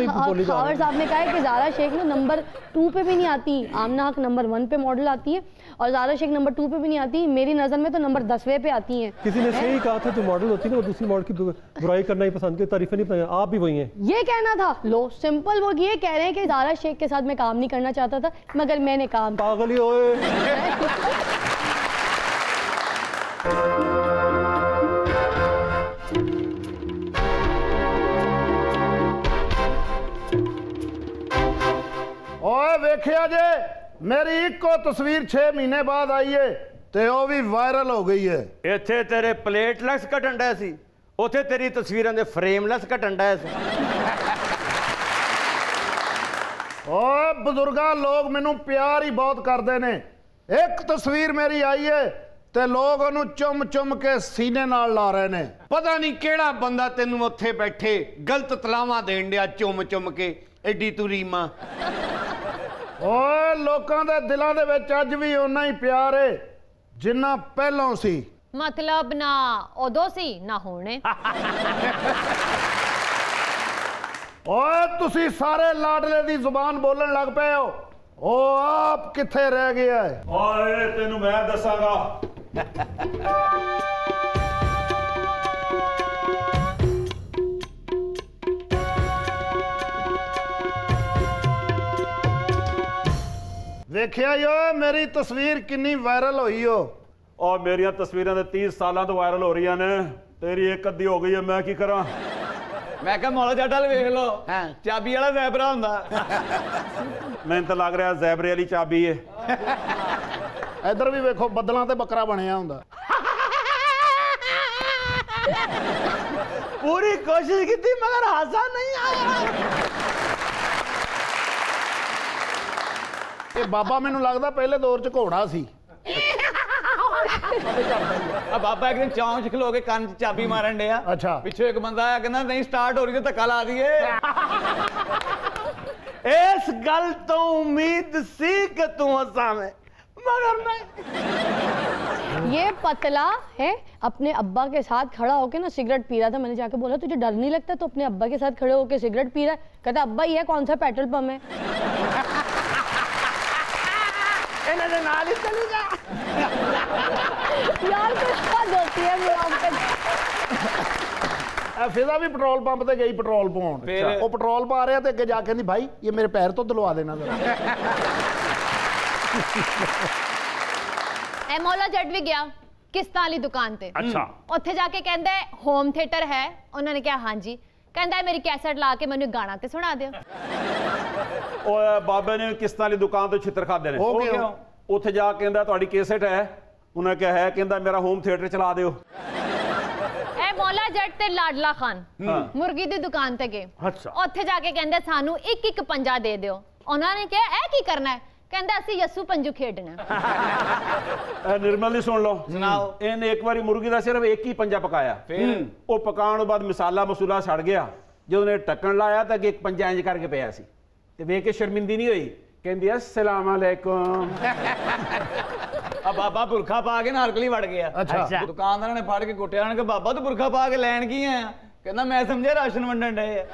खावर साहब ने कहा है कि ज़ारा शेख ने नंबर 2 पे भी नहीं आती, आमना हक नंबर 1 पे मॉडल आती है और ज़ारा शेख नंबर 2 पे भी नहीं आती। मेरी नज़र में तो नंबर 10वें पे आती हैं। किसी ने सही कहा था, जो मॉडल होती है ना वो दूसरी मॉडल की बुराई करना ही पसंद, की तारीफें नहीं पसंद। आप भी वही हैं। ये कहना था, लो सिंपल, वो ये कह रहे हैं कि ज़ारा शेख के साथ मैं काम नहीं करना चाहता था, मगर मैंने काम। पागल ही ओए वेखिया जे मेरी इको तस्वीर 6 महीने बाद आई है ते वो भी वायरल हो गई है। ਇੱਥੇ ਤੇਰੇ ਪਲੇਟਲੈਸ ਘਟਣ ਡਿਆ ਸੀ, ਉੱਥੇ ਤੇਰੀ ਤਸਵੀਰਾਂ ਦੇ ਫਰੇਮਲੈਸ ਘਟਣ ਡਿਆ ਸੀ। ओए बुजुर्गा लोग मैनू प्यार ही बहुत करते ने। एक तस्वीर मेरी आई है ते लोग ओनू चुम चुम के सीने नाल ला रहे ने। पता नहीं केड़ा बंदा तेनू उत्थे बैठे गलत तलावां देण दिया चुम चुम के, एडी तू रीमा। ओए लोकां दे दिलां दे विच अज भी उन्ना ही प्यार है जिन्ना पहलों सी। मतलब ना उदों सी ना होने। ओए तुसी सारे लाडले दी जुबान बोलन लग पे हो, ओ आप किथे रह गया है? ओए तेनू मैं दसांगा। वेखिया यो मेरी तस्वीर किन्नी वायरल हुई हो। और मेरिया तस्वीरां ते 30 सालों तो वायरल हो रही ने, तेरी एक अद्धी हो गई है, मैं की करा? मैं क्या मौला चाटा वेख लो, चाबी वाला जैबरा हुंदा। मैंने तो लग रहा जैबरे वाली चाबी है। इधर भी वेखो बदलां ते बकरा बनया हुंदा। पूरी कोशिश की थी मगर हासा नहीं आया। ਇਹ ਬਾਬਾ ਮੈਨੂੰ ਲੱਗਦਾ ਪਹਿਲੇ ਦੌਰ 'ਚ ਘੋੜਾ ਸੀ। ਆ ਬਾਬਾ ਇੱਕ ਦਿਨ ਚੌਂਕ 'ਚ ਖਲੋ ਕੇ ਕੰਨ 'ਚ ਚਾਬੀ ਮਾਰਨ ਡਿਆ। ਅੱਛਾ। ਪਿੱਛੋਂ ਇੱਕ ਬੰਦਾ ਆਇਆ ਕਹਿੰਦਾ ਨਹੀਂ ਸਟਾਰਟ ਹੋ ਰਹੀ ਤੇ ਧੱਕਾ ਲਾ ਦਈਏ। इस गल तो उम्मीद सी कि तू हंसावे मगर नहीं। ये पतला है अपने अब्बा के साथ खड़ा होके ना सिगरेट पी रहा था। मैंने जाके बोला तुझे डर नहीं लगता तो अपने अब्बा के साथ खड़े होके सिगरेट पी रहा है? कहता अब्बा ये कौन सा पेट्रोल पंप है? इन्हें दे नाल ही चली जा यार कुछ हद होती है मुआफ़क़त। फिजा भी पेट्रोल पंप ते गई पेट्रोल पाउण। वो पेट्रोल पा रहा ते अगे जाके कहंदी भाई ये मेरे पैर तो दिलवा देना जरा। ए मौला जट भी गया किस्तां वाली दुकान ते। अच्छा। ਉੱਥੇ ਜਾ ਕੇ ਕਹਿੰਦਾ ਹੋਮ ਥੀਏਟਰ ਹੈ। ਉਹਨਾਂ ਨੇ ਕਿਹਾ ਹਾਂਜੀ। ਕਹਿੰਦਾ ਮੇਰੀ ਕੈਸਟ ਲਾ ਕੇ ਮੈਨੂੰ ਗਾਣਾ ਤੇ ਸੁਣਾ ਦਿਓ। ਓਏ ਬਾਬੇ ਨੇ ਕਿਸ਼ਤਾਂ ਵਾਲੀ ਦੁਕਾਨ ਤੋਂ ਛਿੱਤਰ ਖਾਦੇ ਨੇ। ਹੋ ਗਿਆ। ਉੱਥੇ ਜਾ ਕੇ ਕਹਿੰਦਾ ਤੁਹਾਡੀ ਕੈਸਟ ਹੈ? ਉਹਨਾਂ ਕਿਹਾ ਹੈ। ਕਹਿੰਦਾ ਮੇਰਾ ਹੋਮ ਥੀਏਟਰ ਚਲਾ ਦਿਓ। ਇਹ ਮੌਲਾ ਜੱਟ ਤੇ ਲਾਡਲਾ ਖਾਨ ਮੁਰਗੀ ਦੀ ਦੁਕਾਨ ਤੇ ਗਏ। अच्छा। ਉੱਥੇ ਜਾ ਕੇ ਕਹਿੰਦੇ ਸਾਨੂੰ ਇੱਕ ਇੱਕ ਪੰਜਾ ਦੇ ਦਿਓ। ਉਹਨਾਂ ਨੇ ਕਿਹਾ ਇਹ ਕੀ ਕਰਨਾ ਹੈ? ਕਹਿੰਦਾ ਅਸੀਂ ਯੱਸੂ ਪੰਜੂ ਖੇਡਣਾ। ਨਿਰਮਲ ਦੀ ਸੁਣ ਲਓ। ਸੁਣਾਓ। ਇਹਨੇ ਇੱਕ ਵਾਰੀ ਮੁਰਗੀ ਦਾ ਸਿਰਫ ਇੱਕ ਹੀ ਪੰਜਾ ਪਕਾਇਆ। ਫਿਰ ਉਹ ਪਕਾਉਣ ਤੋਂ ਬਾਅਦ ਮਸਾਲਾ ਮਸੂਲਾ ਸੜ ਗਿਆ। ਜਦੋਂ ਨੇ ਢੱਕਣ ਲਾਇਆ ਤਾਂ ਅੱਗੇ ਇੱਕ ਪੰਜਾ ਇੰਜ ਕਰਕੇ ਪਿਆ ਸੀ ਤੇ ਵੇਖ ਕੇ ਸ਼ਰਮਿੰਦੀ ਨਹੀਂ ਹੋਈ। ਕਹਿੰਦੀ ਅਸਲਾਮ ਅਲੈਕੁਮ। ਆ ਬਾਬਾ ਬੁਰਖਾ ਪਾ ਕੇ ਨਾਰਕਲੀ ਵੜ ਗਿਆ। ਅੱਛਾ। ਦੁਕਾਨਦਾਰਾਂ ਨੇ ਫੜ ਕੇ ਕੁੱਟਿਆ। ਉਹਨਾਂ ਨੇ ਕਿਹਾ ਬਾਬਾ ਤੂੰ ਬੁਰਖਾ ਪਾ ਕੇ ਲੈਣ ਕੀ ਆਇਆ? ਕਹਿੰਦਾ ਮੈਂ ਸਮਝਿਆ ਰਾਸ਼ਨ ਵੰਡਣ ਡਏ ਆ।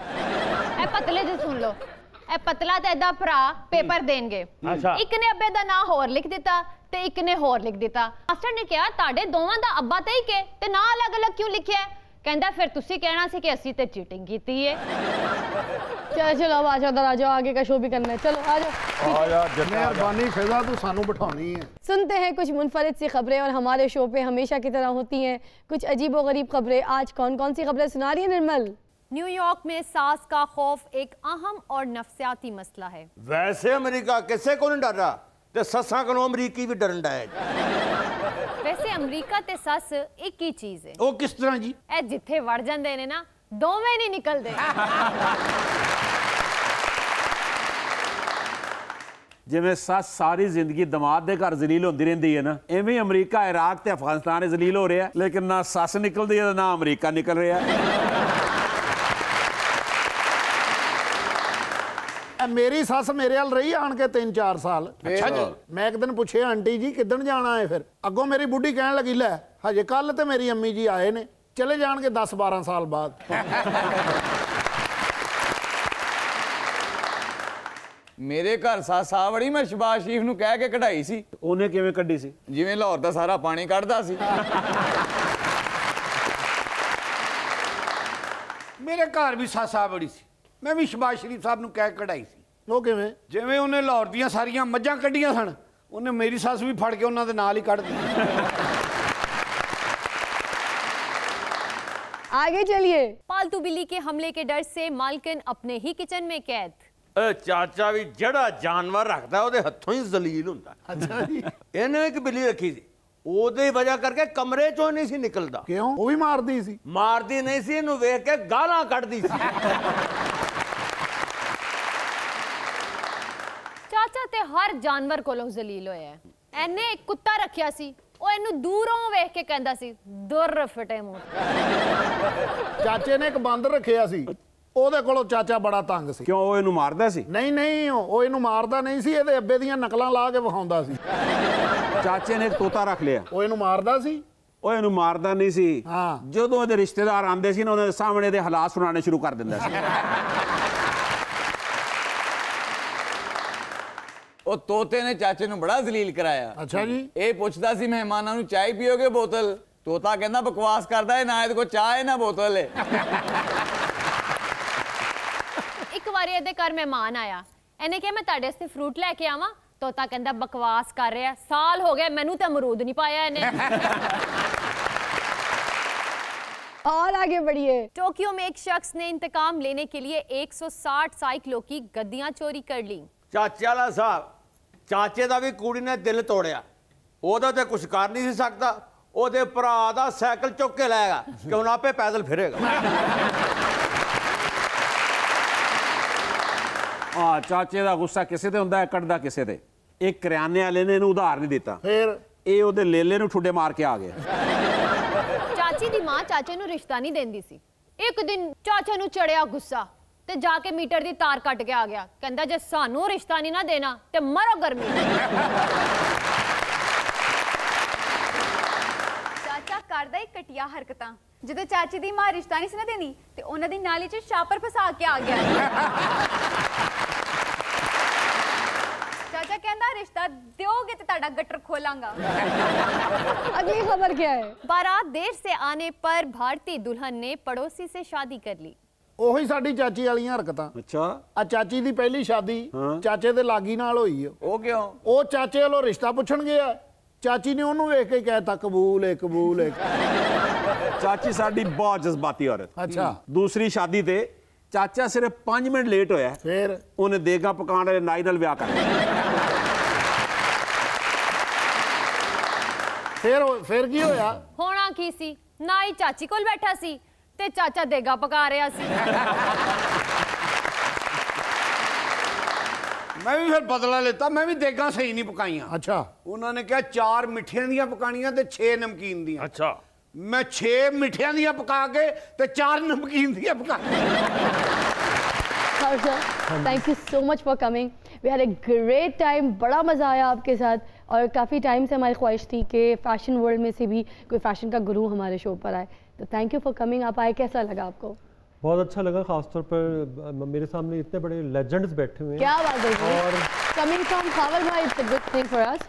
ਇਹ ਪਤਲੇ ਦੀ ਸੁਣ ਲਓ। ਇਹ ਪਤਲਾ ਤੇ ਇਹਦਾ ਭਰਾ ਪੇਪਰ ਦੇਣਗੇ। ਇੱਕ ਨੇ ਅੱਬੇ ਦਾ ਨਾਂ ਹੋਰ ਲਿਖ ਦਿੱਤਾ ਤੇ ਇੱਕ ਨੇ ਹੋਰ ਲਿਖ ਦਿੱਤਾ। ਮਾਸਟਰ ਨੇ ਕਿਹਾ ਤੁਹਾਡੇ ਦੋਵਾਂ ਦਾ ਅੱਬਾ ਤੇ ਇੱਕ ਹੈ ਤੇ ਨਾਂ ਅਲੱਗ-ਅਲੱਗ ਕਿਉਂ ਲਿਖਿਆ? ਕਹਿੰਦਾ ਫਿਰ ਤੁਸੀਂ ਕਹਿਣਾ ਸੀ ਕਿ ਅਸੀਂ ਤੇ चीटिंग ਕੀਤੀ ਹੈ। चलो चलो अब आ जाओ, उधर आ जाओ, आगे का शो भी करना है। चलो आ जाओ। मेहरबानी फिजा तू सानू बिठानी है। सुनते हैं कुछ मुनफरिद सी खबरें और हमारे शो पे हमेशा की तरह होती हैं कुछ अजीब व गरीब खबरें। आज कौन कौन सी खबरें सुना रही है निर्मल? न्यूयॉर्क में सास का खौफ एक अहम और नफसियाती मसला है। वैसे अमेरिका किसे को नहीं डर रहा ते ससा को अमरीकी भी डरन डा है। वैसे अमरीका ते सस एक ही चीज है। वो किस तरह जी? ए जिथे वड़ जांदे ने ना दोवें नहीं निकलदे। ਜਿਵੇਂ ਸੱਸ ਸਾਰੀ ਜ਼ਿੰਦਗੀ ਦਮਾਦ ਦੇ ਘਰ ਜ਼ਲੀਲ ਹੁੰਦੀ ਰਹਿੰਦੀ ਹੈ ਨਾ, ਐਵੇਂ ਅਮਰੀਕਾ ਇਰਾਕ ਤੇ ਅਫਗਾਨਿਸਤਾਨ ਜ਼ਲੀਲ ਹੋ ਰਿਹਾ, ਲੇਕਿਨ ਨਾ ਸੱਸ ਨਿਕਲਦੀ ਹੈ ਨਾ ਅਮਰੀਕਾ ਨਿਕਲ ਰਿਹਾ। मेरी सस मेरे हाल रही आन के 3-4 साल। अच्छा जी। मैं एक दिन पूछे आंटी जी किदन जाना है? फिर अगों मेरी बुढ़ी कहन लगी लै हजे कल ते मेरी अम्मी जी आए ने, चले जाएंगे 10-12 साल बाद। ਮੇਰੇ ਘਰ ਸੱਸ ਆ ਬੜੀ ਮੈਂ ਸ਼ਬਾਜ਼ ਸ਼ਰੀਫ ਨੂੰ ਕਹਿ ਕੇ ਕਢਾਈ ਸੀ। ਉਹਨੇ ਕਿਵੇਂ ਕੱਢੀ ਸੀ? ਜਿਵੇਂ ਲਾਹੌਰ ਦਾ ਸਾਰਾ ਪਾਣੀ ਕੱਢਦਾ ਸੀ। मेरे घर भी सस आ बड़ी सी, मैं भी शबाज शरीफ साहब ਨੂੰ ਕਹਿ ਕਢਾਈ ਸੀ। वो किवें? ਜਿਵੇਂ ਉਹਨੇ ਲਾਹੌਰ ਦੀਆਂ ਸਾਰੀਆਂ ਮੱਝਾਂ ਕੱਢੀਆਂ ਸਨ, ਉਹਨੇ ਮੇਰੀ ਸੱਸ ਵੀ ਫੜ ਕੇ ਉਹਨਾਂ ਦੇ ਨਾਲ ਹੀ ਕੱਢ ਦਿੱਤੀ। आगे चलिए। पालतू बिल्ली के हमले के डर से मालकिन अपने ही किचन में कैद। ਚਾਚਾ ਵੀ ਜਿਹੜਾ ਜਾਨਵਰ ਰੱਖਦਾ ਉਹਦੇ ਹੱਥੋਂ ਹੀ ਜ਼ਲੀਲ ਹੁੰਦਾ। अच्छा जी। ਇਹਨੇ ਇੱਕ ਬਿੱਲੀ ਰੱਖੀ ਸੀ, ਉਹਦੀ ਵਜ੍ਹਾ ਕਰਕੇ ਕਮਰੇ ਚੋਂ ਨਹੀਂ ਸੀ ਨਿਕਲਦਾ। क्यों? वो भी मारदी सी? ਮਾਰਦੀ ਨਹੀਂ ਸੀ, ਇਹਨੂੰ ਵੇਖ ਕੇ ਗਾਲਾਂ ਕੱਢਦੀ ਸੀ। ਚਾਚਾ ਤੇ ਹਰ ਜਾਨਵਰ ਕੋਲੋਂ ਜ਼ਲੀਲ ਹੋਇਆ ਹੈ। ਐਨੇ ਇੱਕ ਕੁੱਤਾ ਰੱਖਿਆ ਸੀ, ਉਹ ਇਹਨੂੰ ਦੂਰੋਂ ਵੇਖ ਕੇ ਕਹਿੰਦਾ ਸੀ ਦੁਰ ਫਟੇ ਮੂੰਹ। ਚਾਚੇ ਨੇ ਇੱਕ ਬਾਂਦਰ ਰੱਖਿਆ ਸੀ, ਉਹਦੇ ਕੋਲੋਂ ਚਾਚਾ ਬੜਾ ਤੰਗ ਸੀ। ਕਿਉਂ ਉਹ ਇਹਨੂੰ ਮਾਰਦਾ ਸੀ? ਨਹੀਂ ਨਹੀਂ, ਉਹ ਇਹਨੂੰ ਮਾਰਦਾ ਨਹੀਂ ਸੀ, ਇਹਦੇ ਅੱਬੇ ਦੀਆਂ ਨਕਲਾਂ ਲਾ ਕੇ ਵਿਖਾਉਂਦਾ ਸੀ। ਚਾਚੇ ਨੇ ਇੱਕ ਤੋਤਾ ਰੱਖ ਲਿਆ, ਉਹ ਇਹਨੂੰ ਮਾਰਦਾ ਸੀ? ਉਹ ਇਹਨੂੰ ਮਾਰਦਾ ਨਹੀਂ ਸੀ। ਹਾਂ। ਜਦੋਂ ਇਹਦੇ ਰਿਸ਼ਤੇਦਾਰ ਆਉਂਦੇ ਸੀ ਨਾ, ਉਹਨਾਂ ਦੇ ਸਾਹਮਣੇ ਦੇ ਹਾਲਾਤ ਸੁਣਾਉਣੇ ਸ਼ੁਰੂ ਕਰ ਦਿੰਦਾ ਸੀ। ਉਹ ਤੋਤੇ ਨੇ ਚਾਚੇ ਨੂੰ ਬੜਾ ਜ਼ਲੀਲ ਕਰਾਇਆ। ਅੱਛਾ ਜੀ। ਇਹ ਪੁੱਛਦਾ ਸੀ ਮਹਿਮਾਨਾਂ ਨੂੰ ਚਾਹ ਪੀਓਗੇ ਬੋਤਲ? ਤੋਤਾ ਕਹਿੰਦਾ ਬਕਵਾਸ ਕਰਦਾ ਹੈ, ਨਾ ਇਹਦੇ ਕੋਲ ਚਾਹ ਹੈ ਨਾ ਬੋਤਲ ਹੈ। ਇੱਕ ਵਾਰੀ ਇਹਦੇ ਘਰ ਮਹਿਮਾਨ ਆਇਆ, ਇਹਨੇ ਕਿਹਾ ਮੈਂ ਤੁਹਾਡੇ ਵਾਸਤੇ ਫਰੂਟ ਲੈ ਕੇ ਆਵਾਂ। ਤੋਤਾ ਕਹਿੰਦਾ ਬਕਵਾਸ ਕਰ ਰਿਹਾ, ਸਾਲ ਹੋ ਗਏ ਮੈਨੂੰ ਤਾਂ ਅਮਰੂਦ ਨਹੀਂ ਪਾਇਆ ਇਹਨੇ। और आगे बढ़िए। टोक्यो में एक शख्स ने इंतकाम लेने के लिए 160 साइकिलों की गद्दियां चोरी कर ली। ਚਾਚਾ ਵਾਲਾ ਸਾਹਿਬ, ਚਾਚੇ ਦਾ ਵੀ ਕੁੜੀ ਨੇ ਦਿਲ ਤੋੜਿਆ। ਉਹਦਾ ਤੇ ਕੁਝ ਕਰ ਨਹੀਂ ਸੀ ਸਕਦਾ, ਉਹਦੇ ਭਰਾ ਦਾ ਸਾਈਕਲ ਚੁੱਕ ਕੇ ਲਾਏਗਾ ਕਿ ਹੁਣ ਆਪੇ ਪੈਦਲ ਫਿਰੇਗਾ। ਆ ਚਾਚੇ ਦਾ ਗੁੱਸਾ ਕਿਸੇ ਤੇ ਹੁੰਦਾ ਹੈ, ਕੱਢਦਾ ਕਿਸੇ ਤੇ। एक करियाने वाले ने इन्हें उधार नहीं दिता, फिर ਇਹ ਉਹਦੇ ਲੇਲੇ ਨੂੰ ਠੁੱਡੇ ਮਾਰ ਕੇ ਆ ਗਿਆ। ਚਾਚੀ ਦੀ ਮਾਂ ਚਾਚੇ ਨੂੰ ਰਿਸ਼ਤਾ ਨਹੀਂ ਦਿੰਦੀ ਸੀ। ਇੱਕ ਦਿਨ ਚਾਚੇ ਨੂੰ ਚੜਿਆ ਗੁੱਸਾ ਤੇ ਜਾ ਕੇ ਮੀਟਰ ਦੀ ਤਾਰ ਕੱਟ ਕੇ ਆ ਗਿਆ। ਕਹਿੰਦਾ ਜੇ ਸਾਨੂੰ ਰਿਸ਼ਤਾ ਨਹੀਂ ਨਾ ਦੇਣਾ ਤੇ ਮਰੋ ਗਰਮੀ। ਚਾਚਾ ਕਰਦਾ ਹੀ ਘਟੀਆ ਹਰਕਤਾਂ। ਜਦੋਂ ਚਾਚੀ ਦੀ ਮਾਂ ਰਿਸ਼ਤਾ ਨਹੀਂ ਸੀ ਨਾ ਦੇਣੀ ਤੇ ਉਹਨਾਂ ਦੀ ਨਾਲੀ 'ਚ ਛਾਪਰ ਫਸਾ ਕੇ ਆ ਗਿਆ। चाचा कहना रिश्ता दोगे तो ताड़ा गटर खोलांगा। अगली खबर क्या है? बारात देर से आने पर भारतीय दुल्हन ने पड़ोसी से शादी कर ली। ਉਹੀ ਸਾਡੀ ਚਾਚੀ ਵਾਲੀਆਂ ਹਰਕਤਾਂ। ਅੱਛਾ, ਆ ਚਾਚੀ ਦੀ ਪਹਿਲੀ ਸ਼ਾਦੀ ਚਾਚੇ ਦੇ ਲਾਗੀ ਨਾਲ ਹੋਈ ਆ। ਉਹ ਕਿਉਂ? ਉਹ ਚਾਚੇ ਵੱਲੋਂ ਰਿਸ਼ਤਾ ਪੁੱਛਣ ਗਿਆ, ਚਾਚੀ ਨੇ ਉਹਨੂੰ ਵੇਖ ਕੇ ਕਹਿਤਾ ਕਬੂਲ ਹੈ ਕਬੂਲ ਹੈ। ਚਾਚੀ ਸਾਡੀ ਬਹੁਤ ਜਜ਼ਬਾਤੀ ਔਰਤ। ਅੱਛਾ। ਦੂਸਰੀ ਸ਼ਾਦੀ ਤੇ ਚਾਚਾ ਸਿਰਫ 5 ਮਿੰਟ ਲੇਟ ਹੋਇਆ, ਫਿਰ ਉਹਨੇ ਦੇਗਾ ਪਕਾਉਣ ਵਾਲੇ ਨਾਈ ਨਾਲ ਵਿਆਹ ਕਰ ਲਿਆ। ਫਿਰ ਕੀ ਹੋਇਆ? ਹੋਣਾ ਕੀ ਸੀ, ਨਾਈ ਚਾਚੀ ਕੋਲ ਬੈਠਾ ਸੀ ਤੇ ਚਾਚਾ ਦੇਗਾ ਪਕਾ ਰਿਹਾ ਸੀ। ਮੈਂ ਵੀ ਫਿਰ ਬਦਲਾ ਲਿੱਤਾ, ਮੈਂ ਵੀ ਦੇਗਾ ਸਹੀ ਨਹੀਂ ਪਕਾਈਆਂ। ਅੱਛਾ। ਉਹਨਾਂ ਨੇ ਕਿਹਾ 4 ਮਿੱਠੀਆਂ ਦੀਆਂ ਪਕਾਣੀਆਂ ਤੇ 6 ਨਮਕੀਨ ਦੀਆਂ। ਅੱਛਾ। मैं 6 मिठियां दियां पका के ते 4 नमकीन दियां पका। Thank you so much for coming. We had a great time, बड़ा मज़ा आया आपके साथ और काफ़ी टाइम से हमारी ख्वाहिश थी कि फ़ैशन वर्ल्ड में से भी कोई फ़ैशन का गुरु हमारे शो पर आए। तो थैंक यू फॉर कमिंग। आप आए, कैसा लगा आपको? बहुत अच्छा लगा, खासतौर पर मेरे सामने इतने बड़े लेजेंड्स बैठे हुए हैं। क्या बात है। और कमिंग फ्रॉम खावलमा it's a good thing for us.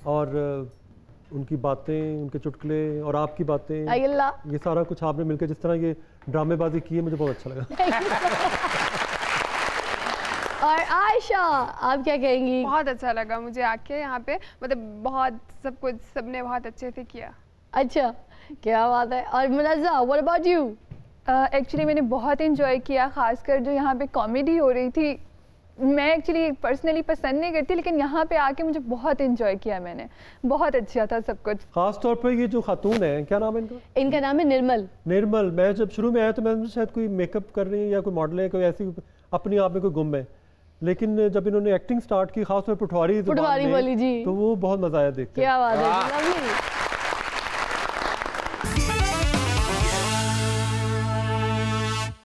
और उनकी बातें, उनके चुटकुले और आपकी बातें, अल्लाह, ये सारा कुछ आपने मिलकर जिस तरह ये ड्रामेबाजी की है, मुझे बहुत अच्छा लगा। और आयशा, आप क्या कहेंगी? बहुत अच्छा लगा मुझे आके यहाँ पे, मतलब बहुत सब कुछ सबने बहुत अच्छे से किया। अच्छा, क्या बात है। और Munazza, what about you? Actually मैंने बहुत इन्जॉय किया, खासकर जो यहाँ पे कॉमेडी हो रही थी। मैं एक्चुअली पर्सनली पसंद नहीं करती, लेकिन यहाँ पे आके मुझे बहुत इन्जॉय किया मैंने, बहुत अच्छा था सब कुछ। खास तौर पर ये जो खातून है, क्या नाम है इनका? इनका नाम है निर्मल। निर्मल। मैं जब शुरू में आया तो मैं शायद कोई मेकअप कर रही है या कोई मॉडल है, कोई ऐसी अपनी आप में कोई गुम है, लेकिन जब इन्होंने एक्टिंग स्टार्ट की, खासतौर पर पटवारी बोली जी, तो वो बहुत मजा आया देखते। क्या बात है, लवली।